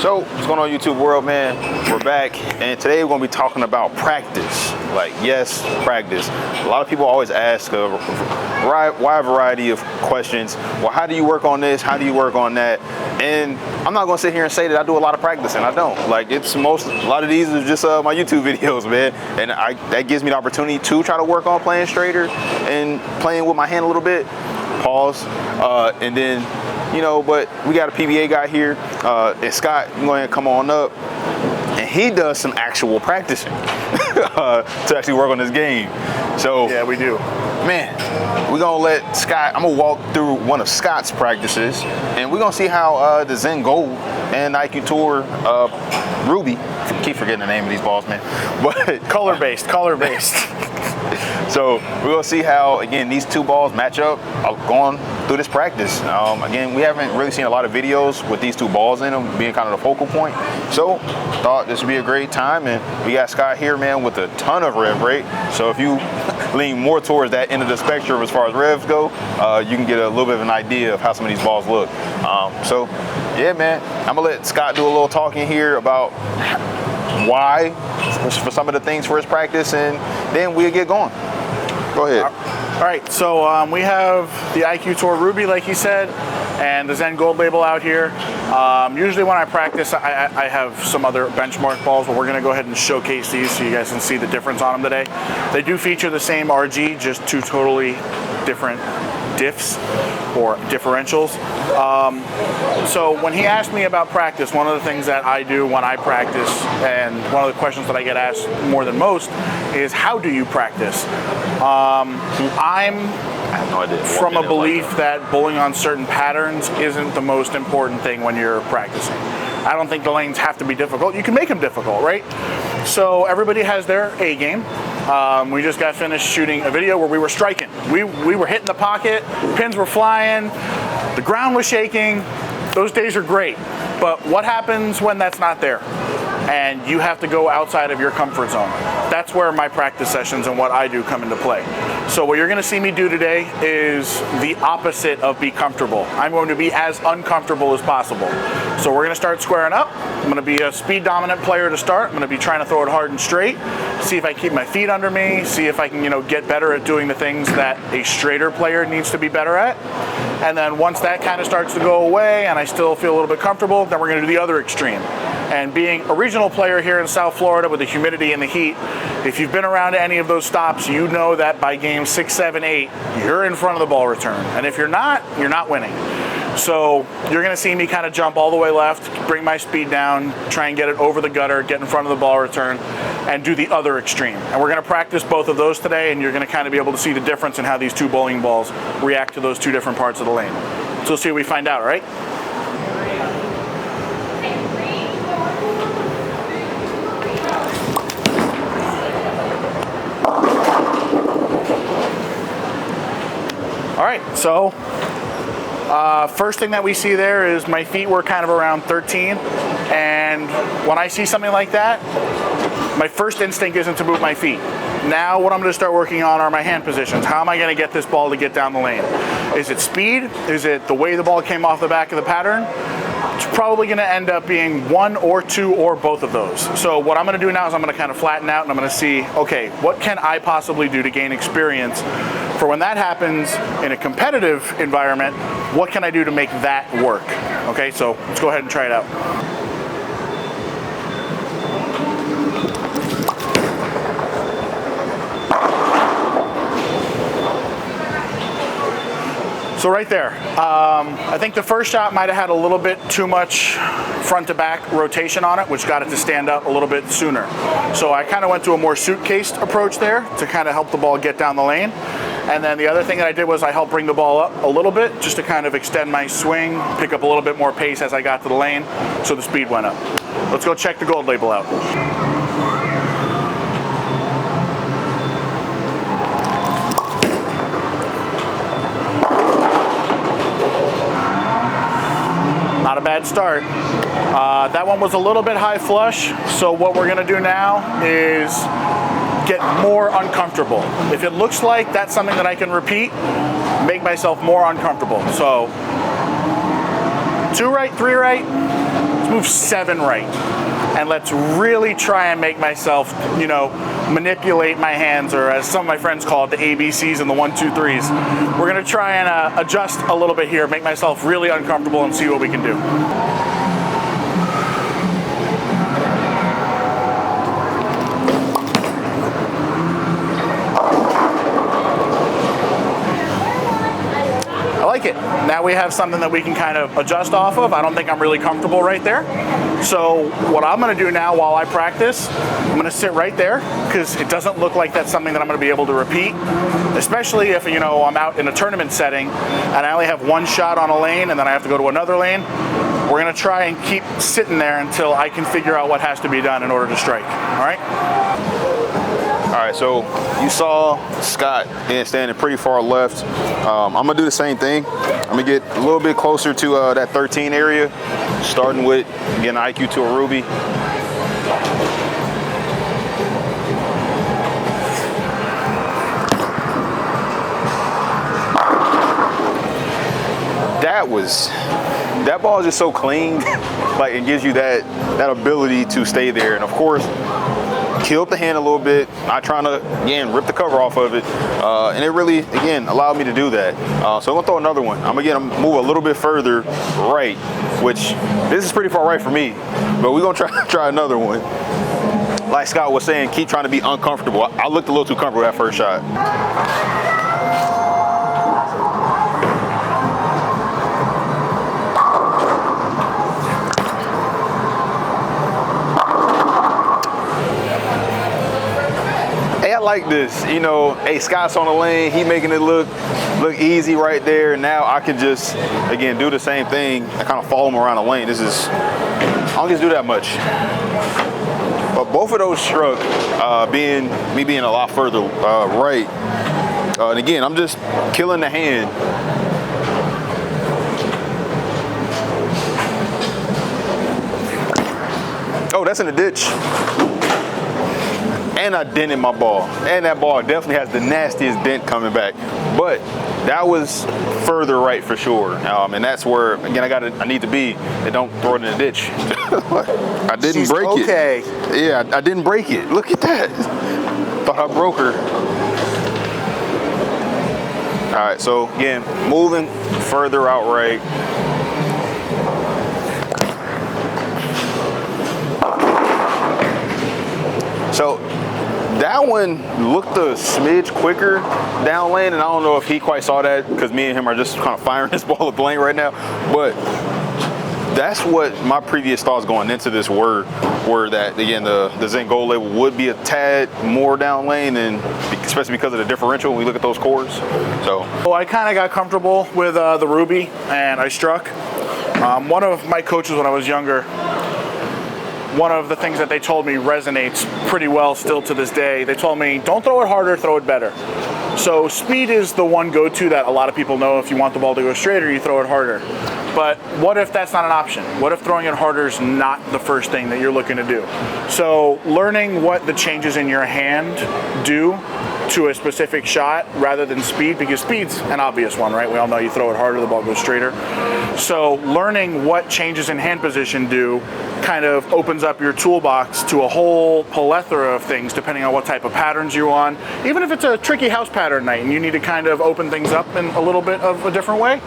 So, what's going on YouTube world, man? We're back, and today we're going to be talking about practice. Like, yes, practice. A lot of people always ask a wide variety of questions. Well, how do you work on this? How do you work on that? And I'm not going to sit here and say that I do a lot of practicing. I don't. Like, a lot of these are just my YouTube videos, man. And that gives me the opportunity to try to work on playing straighter and playing with my hand a little bit. Pause. And then, you know, but we got a PBA guy here, and Scott, you go ahead and come on up, and he does some actual practicing to actually work on this game. So yeah, we do. Man, we're gonna let Scott, I'm gonna walk through one of Scott's practices, and we're gonna see how the Zen Gold and IQ Tour Ruby, I keep forgetting the name of these balls, man, but color-based. So we're gonna see how, again, these two balls match up going through this practice. Again, we haven't really seen a lot of videos with these two balls in them being kind of the focal point. So thought this would be a great time, and we got Scott here, man, with a ton of rev rate. So if you lean more towards that end of the spectrum as far as revs go, you can get a little bit of an idea of how some of these balls look. So yeah, man, I'm gonna let Scott do a little talking here about why for some of the things for his practice, and then we'll get going. Go ahead. All right, so we have the IQ Tour Ruby, like you said, and the Zen Gold label out here. Usually when I practice, I have some other benchmark balls, but we're gonna go ahead and showcase these so you guys can see the difference on them today. They do feature the same RG, just two totally different diffs or differentials. So when he asked me about practice, one of the things that I do when I practice, and one of the questions that I get asked more than most, is how do you practice? I have no idea. From a belief that bowling on certain patterns isn't the most important thing when you're practicing. I don't think the lanes have to be difficult. You can make them difficult, right? So everybody has their A game. We just got finished shooting a video where we were striking. We were hitting the pocket, pins were flying, the ground was shaking. Those days are great. But what happens when that's not there? And you have to go outside of your comfort zone. That's where my practice sessions and what I do come into play. So what you're gonna see me do today is the opposite of be comfortable. I'm going to be as uncomfortable as possible. So we're gonna start squaring up. I'm gonna be a speed dominant player to start. I'm gonna be trying to throw it hard and straight, see if I keep my feet under me, see if I can, get better at doing the things that a straighter player needs to be better at. And then once that kind of starts to go away and I still feel a little bit comfortable, then we're gonna do the other extreme. And being a regional player here in South Florida with the humidity and the heat, if you've been around to any of those stops, you know that by game 6, 7, 8, you're in front of the ball return. And if you're not winning. So you're gonna see me kind of jump all the way left, bring my speed down, try and get it over the gutter, get in front of the ball return, and do the other extreme. And we're gonna practice both of those today, and you're gonna kind of be able to see the difference in how these two bowling balls react to those two different parts of the lane. So we'll see what we find out, all right? All right, so first thing that we see there is my feet were kind of around 13, and when I see something like that, my first instinct isn't to move my feet. Now what I'm going to start working on are my hand positions. How am I going to get this ball to get down the lane? Is it speed? Is it the way the ball came off the back of the pattern? It's probably going to end up being one or two or both of those. So what I'm going to do now is I'm going to kind of flatten out, and I'm going to see, okay, what can I possibly do to gain experience for when that happens in a competitive environment? What can I do to make that work? Okay, so let's go ahead and try it out. So right there, I think the first shot might have had a little bit too much front to back rotation on it, which got it to stand up a little bit sooner. So I kind of went to a more suitcased approach there to kind of help the ball get down the lane. And then the other thing that I did was I helped bring the ball up a little bit just to kind of extend my swing, pick up a little bit more pace as I got to the lane, so the speed went up. Let's go check the Gold label out. Not a bad start. That one was a little bit high flush, so what we're gonna do now is get more uncomfortable. If it looks like that's something that I can repeat, make myself more uncomfortable. So 2 right, 3 right, let's move 7 right. And let's really try and make myself, you know, manipulate my hands, or as some of my friends call it, the ABCs and the 1, 2, 3s. We're gonna try and adjust a little bit here, make myself really uncomfortable and see what we can do. I like it. Now we have something that we can kind of adjust off of. I don't think I'm really comfortable right there. So what I'm gonna do now while I practice, I'm gonna sit right there because it doesn't look like that's something that I'm gonna be able to repeat, especially if, you know, I'm out in a tournament setting and I only have 1 shot on a lane and then I have to go to another lane. We're gonna try and keep sitting there until I can figure out what has to be done in order to strike, all right? All right, so you saw Scott standing pretty far left. I'm gonna do the same thing. I'm gonna get a little bit closer to that 13 area, starting with getting an IQ Tour Ruby. That ball is just so clean, like it gives you that ability to stay there, and of course, kill up the hand a little bit, not trying to, again, rip the cover off of it. And it really, again, allowed me to do that. So I'm gonna throw another one. I'm gonna move a little bit further right, which this is pretty far right for me, but we're gonna try another one. Like Scott was saying, keep trying to be uncomfortable. I looked a little too comfortable that first shot. Like this, you know, hey, Scott's on the lane, he making it look easy right there. Now I can just, again, do the same thing. I kind of follow him around the lane. I don't just do that much. But both of those struck, being a lot further right. And again, I'm just killing the hand. Oh, that's in the ditch. And I dented my ball. And that ball definitely has the nastiest dent coming back. But that was further right for sure. And that's where, again, I need to be. And don't throw it in the ditch. I didn't break it. Okay. Yeah, I didn't break it. Look at that. Thought I broke her. All right, so again, moving further out right. So that one looked a smidge quicker down lane, and I don't know if he quite saw that because me and him are just kind of firing this ball at the lane right now. But that's what my previous thoughts going into this were that, again, the Zen Gold Label would be a tad more down lane, and especially because of the differential when we look at those cores. So I kind of got comfortable with the Ruby, and I struck. One of my coaches when I was younger, one of the things that they told me resonates pretty well still to this day. They told me, don't throw it harder, throw it better. So speed is the one go-to that a lot of people know. If you want the ball to go straighter, you throw it harder. But what if that's not an option? What if throwing it harder is not the first thing that you're looking to do? So learning what the changes in your hand do to a specific shot rather than speed, because speed's an obvious one, right? We all know you throw it harder, the ball goes straighter. So learning what changes in hand position do kind of opens up your toolbox to a whole plethora of things depending on what type of patterns you're on. Even if it's a tricky house pattern night and you need to kind of open things up in a little bit of a different way,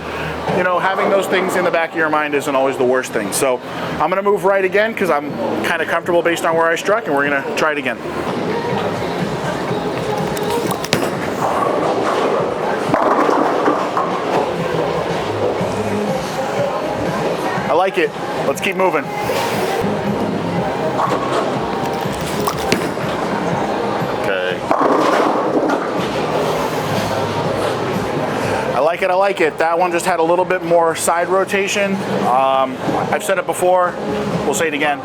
you know, having those things in the back of your mind isn't always the worst thing. So I'm gonna move right again because I'm kind of comfortable based on where I struck, and we're gonna try it again. I like it. Let's keep moving. Okay. I like it. That one just had a little bit more side rotation. I've said it before, we'll say it again.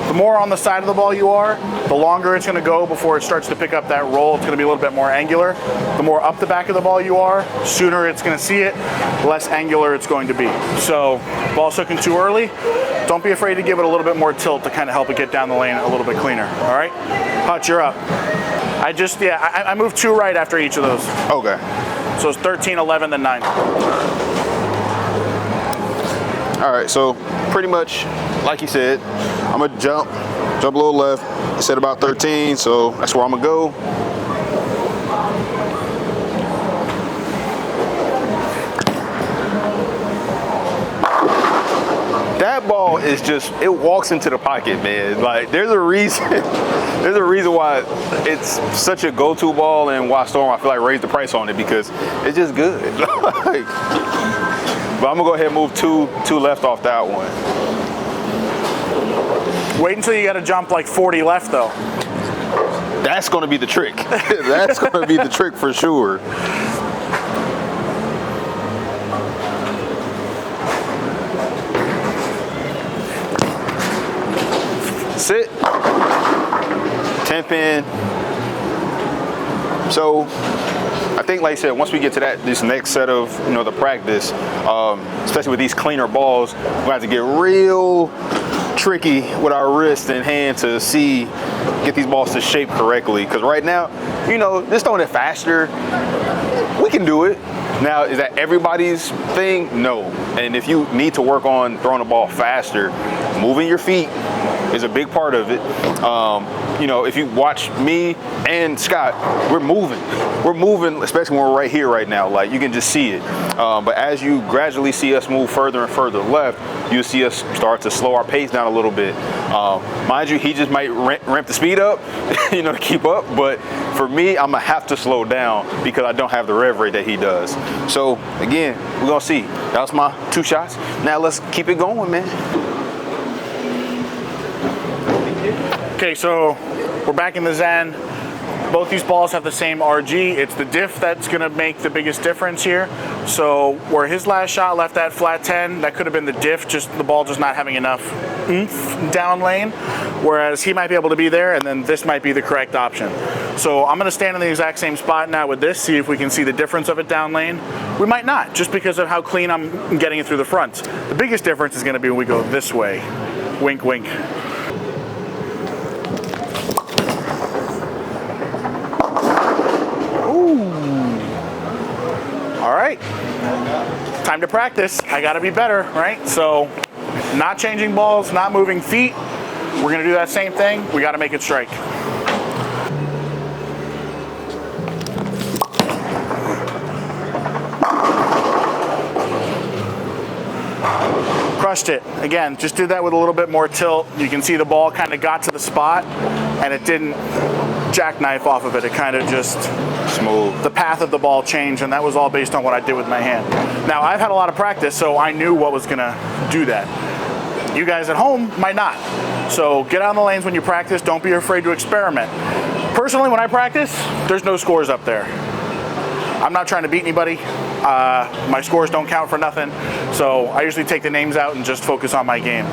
The more on the side of the ball you are, the longer it's gonna go before it starts to pick up that roll. It's gonna be a little bit more angular. The more up the back of the ball you are, sooner it's gonna see it, less angular it's going to be. So, ball's hooking too early, don't be afraid to give it a little bit more tilt to kind of help it get down the lane a little bit cleaner, all right? Hutch, you're up. I moved 2 right after each of those. Okay. So it's 13, 11, then 9. All right, so pretty much like you said, I'm gonna jump a little left. I said about 13, so that's where I'm gonna go. That ball is just, it walks into the pocket, man. Like, there's a reason why it's such a go-to ball, and why Storm, I feel like, raised the price on it, because it's just good. Like, but I'm gonna go ahead and move two left off that one. Wait until you got to jump like 40 left, though. That's gonna be the trick. That's gonna be the trick for sure. Sit. 10 pin. So I think, like I said, once we get to this next set of, the practice, especially with these cleaner balls, we have to get real tricky with our wrist and hand to get these balls to shape correctly. Because right now, just throwing it faster, we can do it. Now, is that everybody's thing? No. And if you need to work on throwing the ball faster, moving your feet is a big part of it. If you watch me and Scott, we're moving, especially when we're right here right now. Like, you can just see it. But as you gradually see us move further and further left, you'll see us start to slow our pace down a little bit. Mind you, he just might ramp the speed up, to keep up. But for me, I'm gonna have to slow down because I don't have the rev rate that he does. So again, we're gonna see. That was my 2 shots. Now let's keep it going, man. Okay, so we're back in the Zen. Both these balls have the same RG. It's the diff that's gonna make the biggest difference here. So where his last shot left that flat 10, that could have been the diff, just the ball just not having enough oomph down lane. Whereas he might be able to be there, and then this might be the correct option. So I'm gonna stand in the exact same spot now with this, see if we can see the difference of it down lane. We might not, just because of how clean I'm getting it through the front. The biggest difference is gonna be when we go this way. Wink, wink. All right, time to practice. I gotta be better, right? So not changing balls, not moving feet. We're gonna do that same thing. We gotta make it strike. Crushed it. Again, just did that with a little bit more tilt. You can see the ball kind of got to the spot and it didn't jackknife off of it. It kind of just smooth. The path of the ball changed, and that was all based on what I did with my hand. Now, I've had a lot of practice, so I knew what was gonna do that. You guys at home might not. So get out in the lanes when you practice. Don't be afraid to experiment. Personally, when I practice, there's no scores up there. I'm not trying to beat anybody. My scores don't count for nothing. So I usually take the names out and just focus on my game.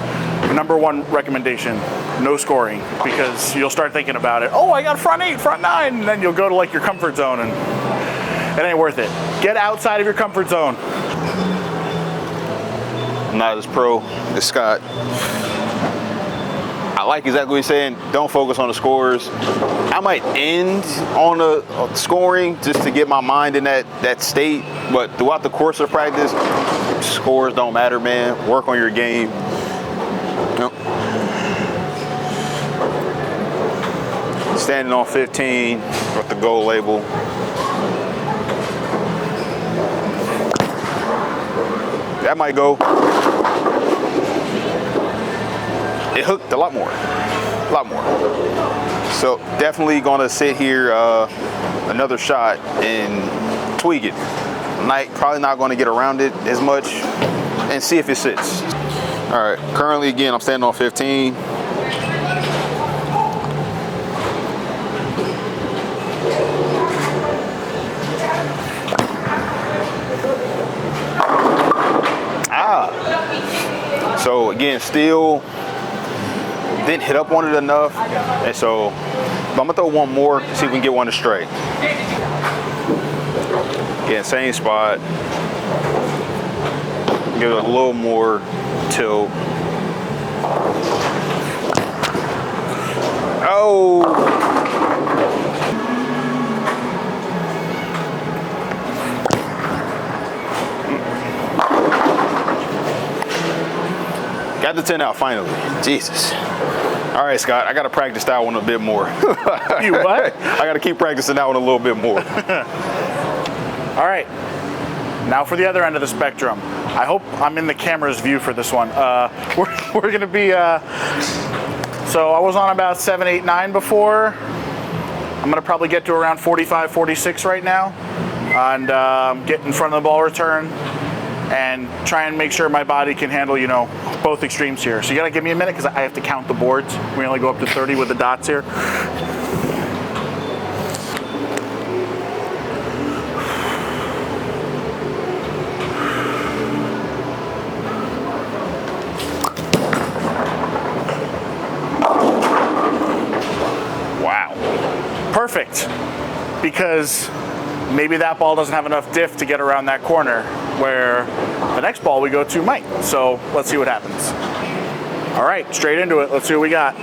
Number 1 recommendation, no scoring, because you'll start thinking about it. Oh, I got front 8, front 9, and then you'll go to like your comfort zone, and it ain't worth it. Get outside of your comfort zone. I'm not as pro as Scott. I like exactly what he's saying. Don't focus on the scores. I might end on the scoring just to get my mind in that state, but throughout the course of practice, scores don't matter, man. Work on your game. Yep. Standing on 15 with the gold label. That might go. It hooked a lot more. So definitely gonna sit here another shot and tweak it. Probably not gonna get around it as much and see if it sits. All right, currently again, I'm standing on 15. So again, still didn't hit up on it enough, and so I'm gonna throw one more, see if we can get one to straight. Again, same spot. Give it a little more tilt. Oh! Got the 10 out finally. Jesus. All right, Scott, I got to practice that one a bit more. You what? I got to keep practicing that one a little bit more. All right. Now for the other end of the spectrum. I hope I'm in the camera's view for this one. We're going to be, so I was on about 7, 8, 9 before. I'm going to probably get to around 45, 46 right now. And get in front of the ball return and try and make sure my body can handle, you know, both extremes here. So you got to give me a minute because I have to count the boards. We only go up to 30 with the dots here. Perfect, because maybe that ball doesn't have enough diff to get around that corner where the next ball we go to might. So let's see what happens. All right, straight into it. Let's see what we got.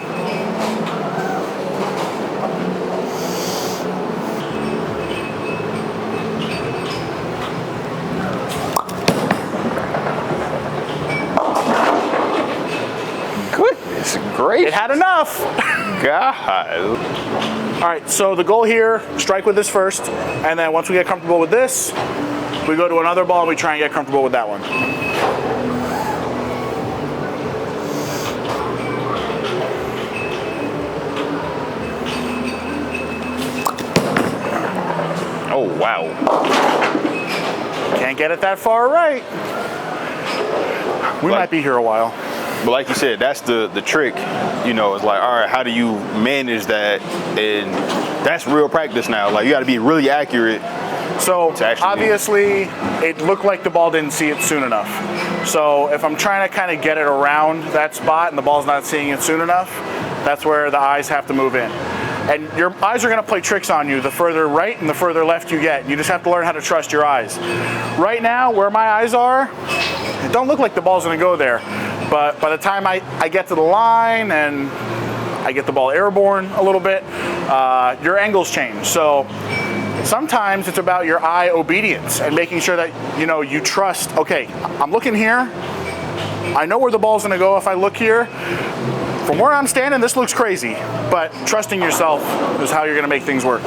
Goodness gracious. It had enough. God. All right, so the goal here, strike with this first, and then once we get comfortable with this, we go to another ball and we try and get comfortable with that one. Oh, wow. Can't get it that far right. We might be here a while. But like you said, that's the trick, you know, it's like, all right, how do you manage that? And that's real practice now. Like, you got to be really accurate. So obviously it looked like the ball didn't see it soon enough. So if I'm trying to kind of get it around that spot and the ball's not seeing it soon enough, that's where the eyes have to move in. And your eyes are going to play tricks on you the further right and the further left you get. You just have to learn how to trust your eyes. Right now, where my eyes are, it don't look like the ball's going to go there. But by the time I get to the line and I get the ball airborne a little bit, your angles change. So sometimes it's about your eye obedience and making sure that, you know, you trust, okay, I'm looking here. I know where the ball's going to go if I look here. From where I'm standing, this looks crazy, but trusting yourself is how you're going to make things work.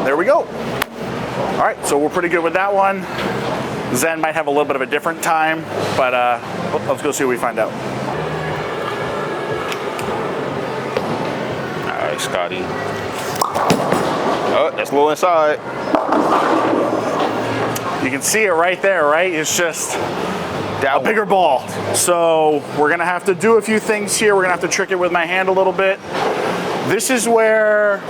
There we go. All right, so we're pretty good with that one. Zen might have a little bit of a different time, but let's go see what we find out. All right, Scotty. Oh, that's a little inside. You can see it right there, right? It's just a bigger ball. So we're gonna have to do a few things here. We're gonna have to trick it with my hand a little bit. This is where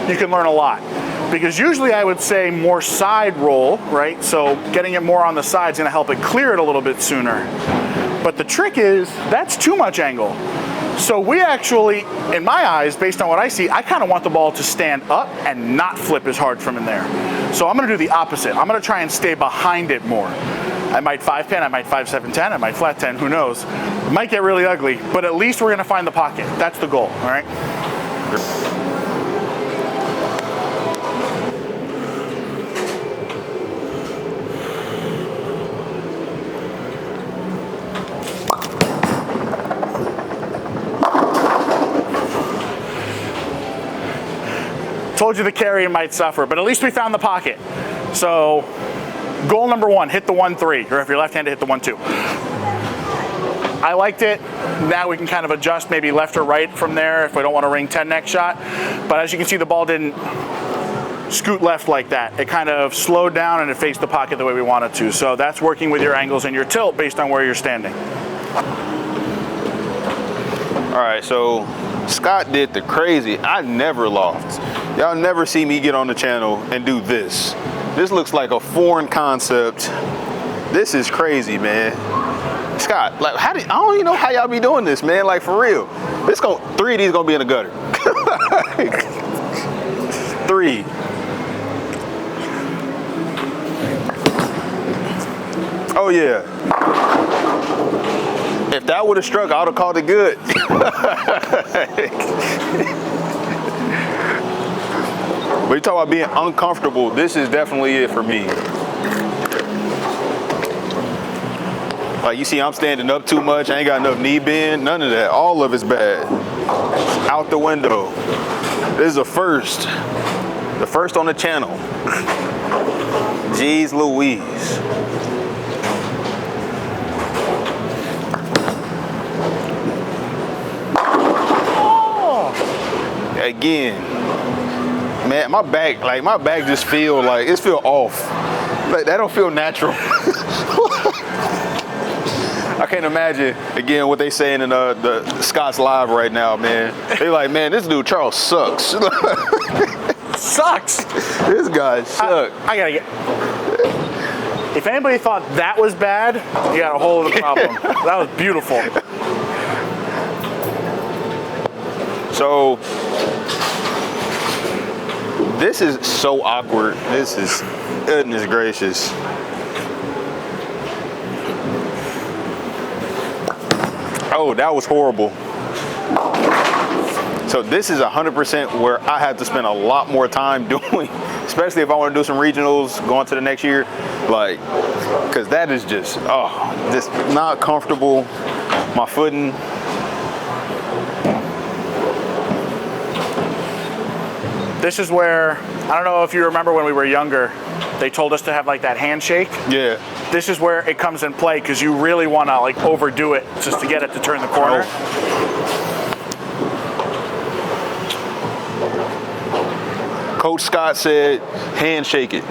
you can learn a lot. Because usually I would say more side roll, right? So getting it more on the side is gonna help it clear it a little bit sooner. But the trick is, that's too much angle. So we actually, in my eyes, based on what I see, I kind of want the ball to stand up and not flip as hard from in there. So I'm gonna do the opposite. I'm gonna try and stay behind it more. I might 5-pin, I might 5-7-10, I might flat 10, who knows? It might get really ugly, but at least we're gonna find the pocket. That's the goal, all right? Told you the carry might suffer, but at least we found the pocket. So goal number one, hit the 1-3, or if you're left-handed, hit the 1-2. I liked it. Now we can kind of adjust maybe left or right from there if we don't want to ring 10 next shot. But as you can see, the ball didn't scoot left like that. It kind of slowed down and it faced the pocket the way we want it to. So that's working with your angles and your tilt based on where you're standing. All right, so Scott did the crazy. I never loft. Y'all never see me get on the channel and do this. This looks like a foreign concept. This is crazy, man. Scott, like, I don't even know how y'all be doing this, man. Like, for real. 3 of these gonna be in the gutter. 3. Oh yeah. If that would have struck, I would have called it good. But you talk about being uncomfortable, this is definitely it for me. Like you see, I'm standing up too much. I ain't got enough knee bend, none of that. All of it's bad. Out the window. This is a first. The first on the channel. Jeez Louise. Again, man, my back just feel like, it feel off. Like, that don't feel natural. I can't imagine, again, what they saying in the Scott's Live right now, man. They like, man, this dude Charles sucks. Sucks. This guy sucks. I gotta get. If anybody thought that was bad, you got a whole other problem. That was beautiful. So, this is so awkward. This is, goodness gracious. Oh, that was horrible. So this is 100% where I have to spend a lot more time doing, especially if I want to do some regionals going to the next year, like, because that is just, just not comfortable. My footing. This is where, I don't know if you remember when we were younger, they told us to have like that handshake. Yeah. This is where it comes in play because you really want to like overdo it just to get it to turn the corner. Coach Scott said, handshake it.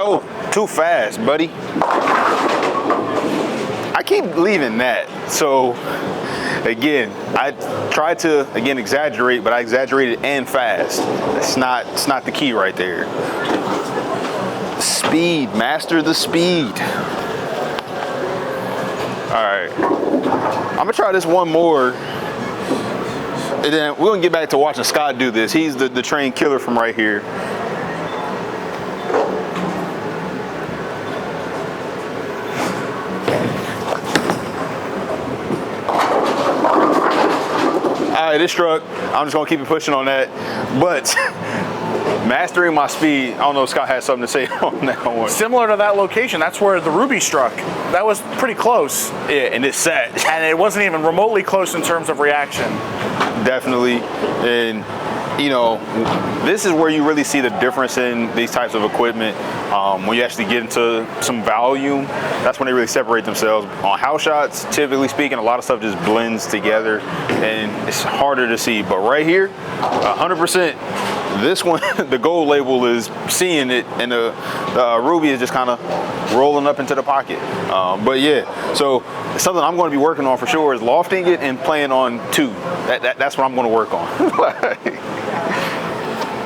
Oh, too fast, buddy. I keep leaving that. So, again, I tried to, again, exaggerate, but I exaggerated and fast. It's not the key right there. Speed, master the speed. All right, I'm gonna try this one more, and then we're gonna get back to watching Scott do this. He's the trained killer from right here. All right, it struck. I'm just gonna keep it pushing on that, but mastering my speed, I don't know if Scott has something to say on that one. Similar to that location, that's where the Ruby struck. That was pretty close. Yeah, and it sat. And it wasn't even remotely close in terms of reaction. Definitely, and you know, this is where you really see the difference in these types of equipment. When you actually get into some volume, that's when they really separate themselves. On house shots, typically speaking, a lot of stuff just blends together and it's harder to see. But right here, 100%, this one, the gold label is seeing it, and the Ruby is just kind of rolling up into the pocket. But yeah, so something I'm going to be working on for sure is lofting it and playing on two. That's what I'm going to work on.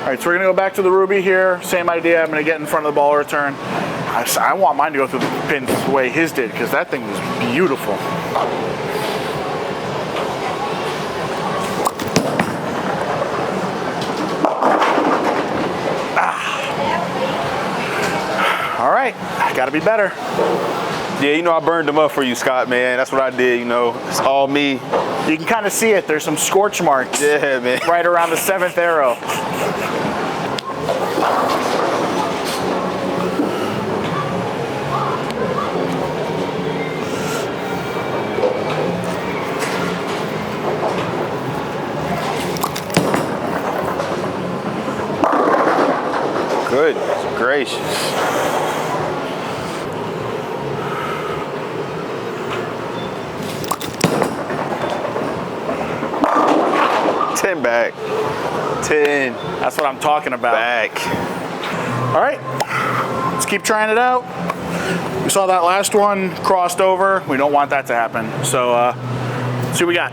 All right, so we're gonna go back to the Ruby here. Same idea, I'm gonna get in front of the ball return. I want mine to go through the pins the way his did, because that thing was beautiful. All right, gotta be better. Yeah, you know, I burned them up for you, Scott, man. That's what I did, you know. It's all me. You can kind of see it. There's some scorch marks. Yeah, man. Right around the 7th arrow. Good gracious. Back. 10. That's what I'm talking about. Back. All right, let's keep trying it out. We saw that last one crossed over. We don't want that to happen. So let's see what we got.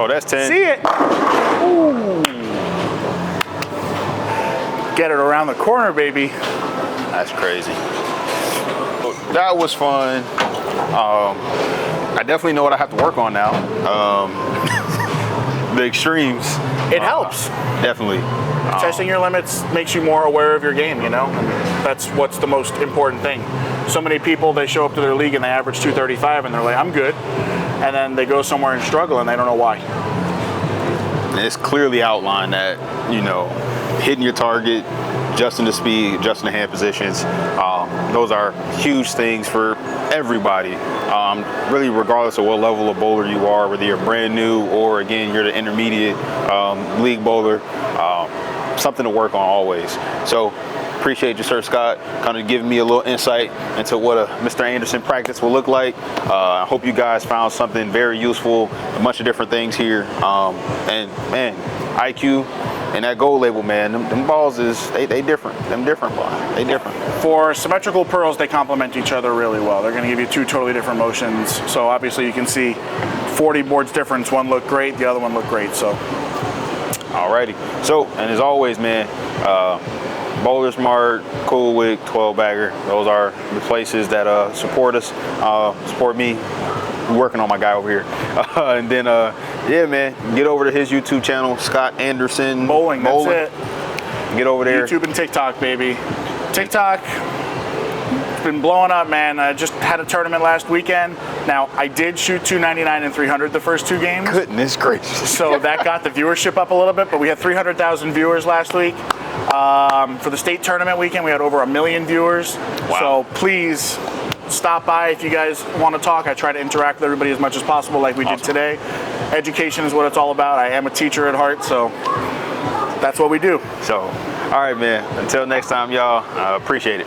Oh, that's 10. See it? Ooh. Get it around the corner, baby. That's crazy. That was fun. I definitely know what I have to work on now. The extremes. It helps. Definitely. Testing your limits makes you more aware of your game, you know? That's what's the most important thing. So many people, they show up to their league and they average 235 and they're like, I'm good. And then they go somewhere and struggle and they don't know why. And it's clearly outlined that, you know, hitting your target, adjusting the speed, adjusting the hand positions, those are huge things for everybody. Really, regardless of what level of bowler you are, whether you're brand new or, again, you're the intermediate league bowler, something to work on always. So appreciate you, Sir Scott, kind of giving me a little insight into what a Mr. Anderson practice will look like. I hope you guys found something very useful, a bunch of different things here. And man, IQ and that gold label, man, them balls they different. Them different balls, they different. For symmetrical pearls, they complement each other really well. They're going to give you two totally different motions. So obviously you can see 40 boards difference. One looked great, the other one looked great. So, alrighty. So, and as always, man, Bowler Smart, Cool Wick, 12 Bagger. Those are the places that support us, support me. I'm working on my guy over here. And then, yeah, man, get over to his YouTube channel, Scott Anderson bowling. That's it. Get over there. YouTube and TikTok, baby. TikTok, it's been blowing up, man. I just had a tournament last weekend. Now, I did shoot 299 and 300 the first two games. Goodness gracious. So that got the viewership up a little bit, but we had 300,000 viewers last week. For the state tournament weekend, we had over 1 million viewers. Wow. So please stop by if you guys want to talk. I try to interact with everybody as much as possible like we did today. Education is what it's all about. I am a teacher at heart, so that's what we do. So, all right, man. Until next time, y'all. Appreciate it.